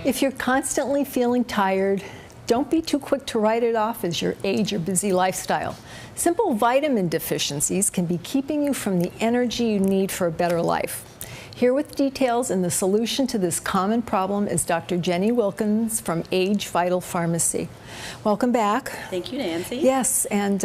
If you're constantly feeling tired, don't be too quick to write it off as your age or busy lifestyle. Simple vitamin deficiencies can be keeping you from the energy you need for a better life. Here with details and the solution to this common problem is Dr. Jenny Wilkins from AgeVital Pharmacy. Welcome back. Thank you, Nancy. Yes, and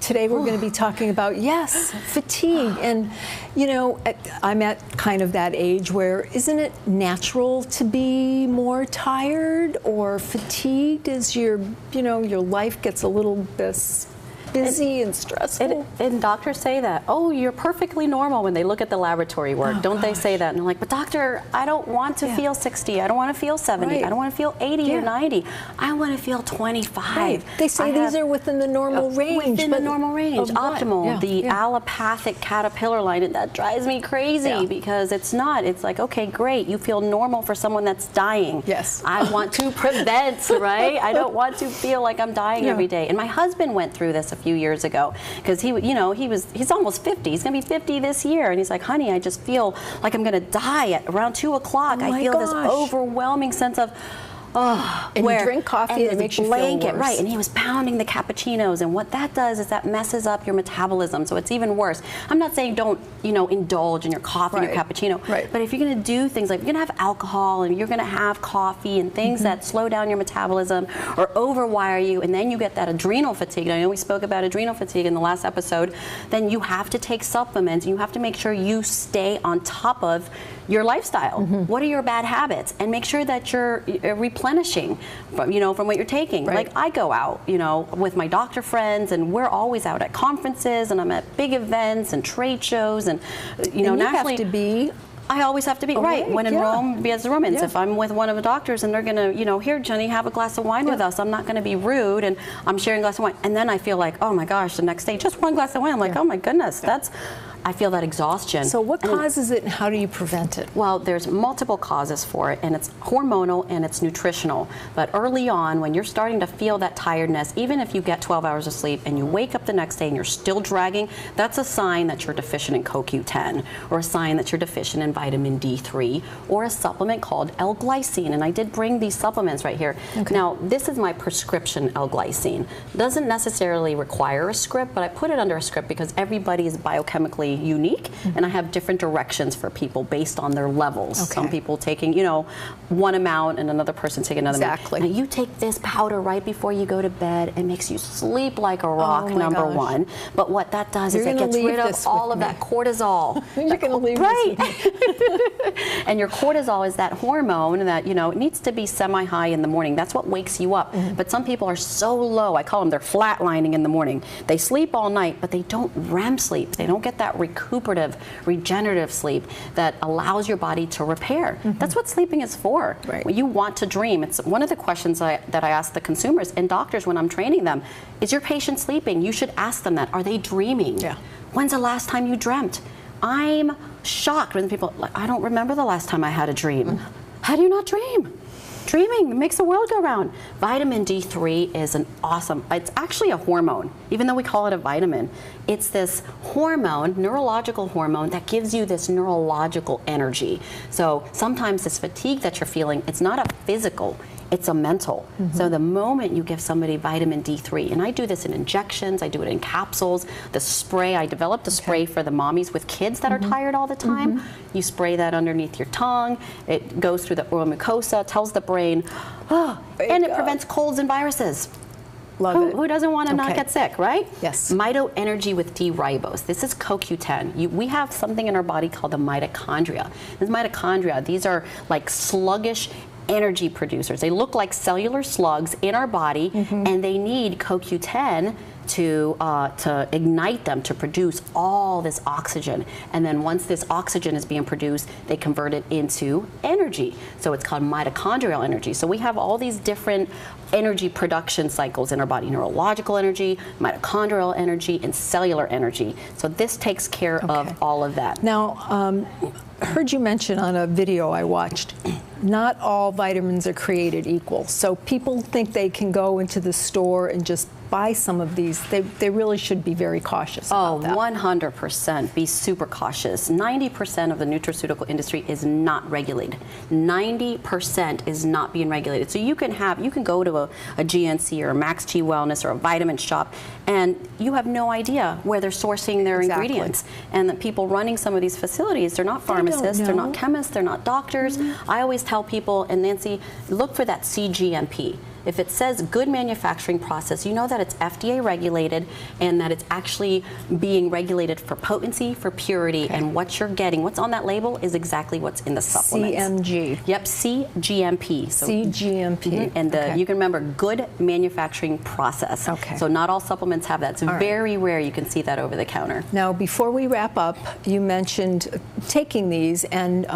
today we're going to be talking about, fatigue. And, you know, I'm at kind of that age where isn't it natural to be more tired or fatigued as your life gets a little bit busy and stressful? And doctors say that, oh, you're perfectly normal when they look at the laboratory work. Oh, don't they say that? And they're like, but doctor, I don't want to feel 60. I don't want to feel 70. Right. I don't want to feel 80 or 90. I want to feel 25. Right. They say these are within the normal range. Within the normal range, optimal. The allopathic caterpillar line, and that drives me crazy because it's not. It's like, okay, great. You feel normal for someone that's dying. Yes. I want to prevent, right? I don't want to feel like I'm dying every day. And my husband went through this a few years ago because he's almost 50. He's gonna be 50 this year, and he's like, honey, I just feel like I'm gonna die at around 2 o'clock. I feel this overwhelming sense of and you drink coffee and it makes you feel worse. Right, and he was pounding the cappuccinos, and what that does is that messes up your metabolism, so it's even worse. I'm not saying don't, indulge in your coffee and your cappuccino, but if you're going to do things like you're going to have alcohol and you're going to have coffee and things that slow down your metabolism or overwire you, and then you get that adrenal fatigue. I know we spoke about adrenal fatigue in the last episode. Then you have to take supplements, and you have to make sure you stay on top of your lifestyle. What are your bad habits? And make sure that you're replenishing from what you're taking. Like I go out, with my doctor friends, and we're always out at conferences, and I'm at big events and trade shows, and you nationally, have to be. I always have to be when in Rome, be as the Romans. If I'm with one of the doctors and they're gonna, here, Jenny, have a glass of wine with us. I'm not gonna be rude, and I'm sharing a glass of wine, and then I feel like, oh my gosh, the next day, just one glass of wine. I'm like, oh my goodness, I feel that exhaustion. So what causes it, and how do you prevent it? Well, there's multiple causes for it, and it's hormonal and it's nutritional. But early on, when you're starting to feel that tiredness, even if you get 12 hours of sleep and you wake up the next day and you're still dragging, that's a sign that you're deficient in CoQ10, or a sign that you're deficient in vitamin D3, or a supplement called L-glycine. And I did bring these supplements right here. Now, this is my prescription L-glycine. Doesn't necessarily require a script, but I put it under a script because everybody is biochemically unique, and I have different directions for people based on their levels. Some people taking, one amount, and another person taking another amount. Now, you take this powder right before you go to bed. It makes you sleep like a rock, number one. But what that does is it gets rid of all of that cortisol. You're going to leave this with me. And your cortisol is that hormone that, it needs to be semi-high in the morning. That's what wakes you up. But some people are so low, I call them, they're flatlining in the morning. They sleep all night, but they don't REM sleep. They don't get that recuperative, regenerative sleep that allows your body to repair. That's what sleeping is for. When you want to dream, it's one of the questions that I ask the consumers and doctors when I'm training them. Is your patient sleeping? You should ask them that. Are they dreaming? When's the last time you dreamt? I'm shocked when people, I don't remember the last time I had a dream. How do you not dream? Dreaming makes the world go round. Vitamin D3 is it's actually a hormone, even though we call it a vitamin. It's this hormone, neurological hormone, that gives you this neurological energy. So sometimes this fatigue that you're feeling, it's not a physical, it's a mental. So the moment you give somebody vitamin D3, and I do this in injections, I do it in capsules, the spray, I developed a spray for the mommies with kids that are tired all the time. You spray that underneath your tongue, it goes through the oral mucosa, tells the brain, and it prevents colds and viruses. Who doesn't want to not get sick, right? Yes. Mito energy with D-ribose. This is CoQ10. We have something in our body called the mitochondria. These mitochondria, these are like sluggish energy producers. They look like cellular slugs in our body, and they need CoQ10 to ignite them to produce all this oxygen. And then once this oxygen is being produced, they convert it into energy. So it's called mitochondrial energy. So we have all these different energy production cycles in our body: neurological energy, mitochondrial energy, and cellular energy. So this takes care of all of that. Now, I heard you mention on a video I watched, not all vitamins are created equal. So people think they can go into the store and just buy some of these, they really should be very cautious about that. 100%. Be super cautious. 90% of the nutraceutical industry is not regulated. 90% is not being regulated. So you can go to a GNC or a Max G Wellness or a vitamin shop, and you have no idea where they're sourcing their ingredients. And the people running some of these facilities, they're not pharmacists, they're not chemists, they're not doctors. I always tell people, and Nancy, look for that CGMP. If it says good manufacturing process, you know that it's FDA regulated and that it's actually being regulated for potency, for purity, and what you're getting. What's on that label is exactly what's in the supplements. CMG. Yep, CGMP. So, CGMP. And you can remember good manufacturing process. Okay. So not all supplements have that. It's very rare you can see that over the counter. Now, before we wrap up, you mentioned taking these and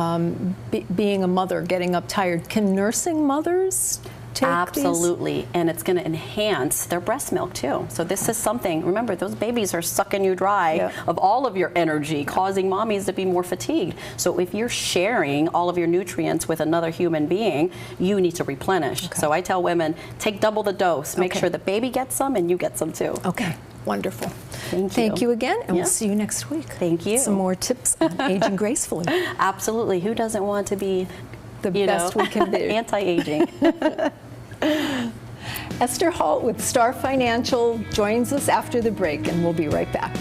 being a mother, getting up tired. Can nursing mothers take Absolutely, these? And it's going to enhance their breast milk too. So this is something, remember, those babies are sucking you dry of all of your energy, causing mommies to be more fatigued. So if you're sharing all of your nutrients with another human being, you need to replenish. So I tell women, take double the dose. Make sure the baby gets some and you get some too. Okay, wonderful. Thank you. Thank you again, and we'll see you next week. Thank you. Some more tips on aging gracefully. Absolutely. Who doesn't want to be the best we can be? Anti-aging. Esther Holt with Star Financial joins us after the break, and we'll be right back.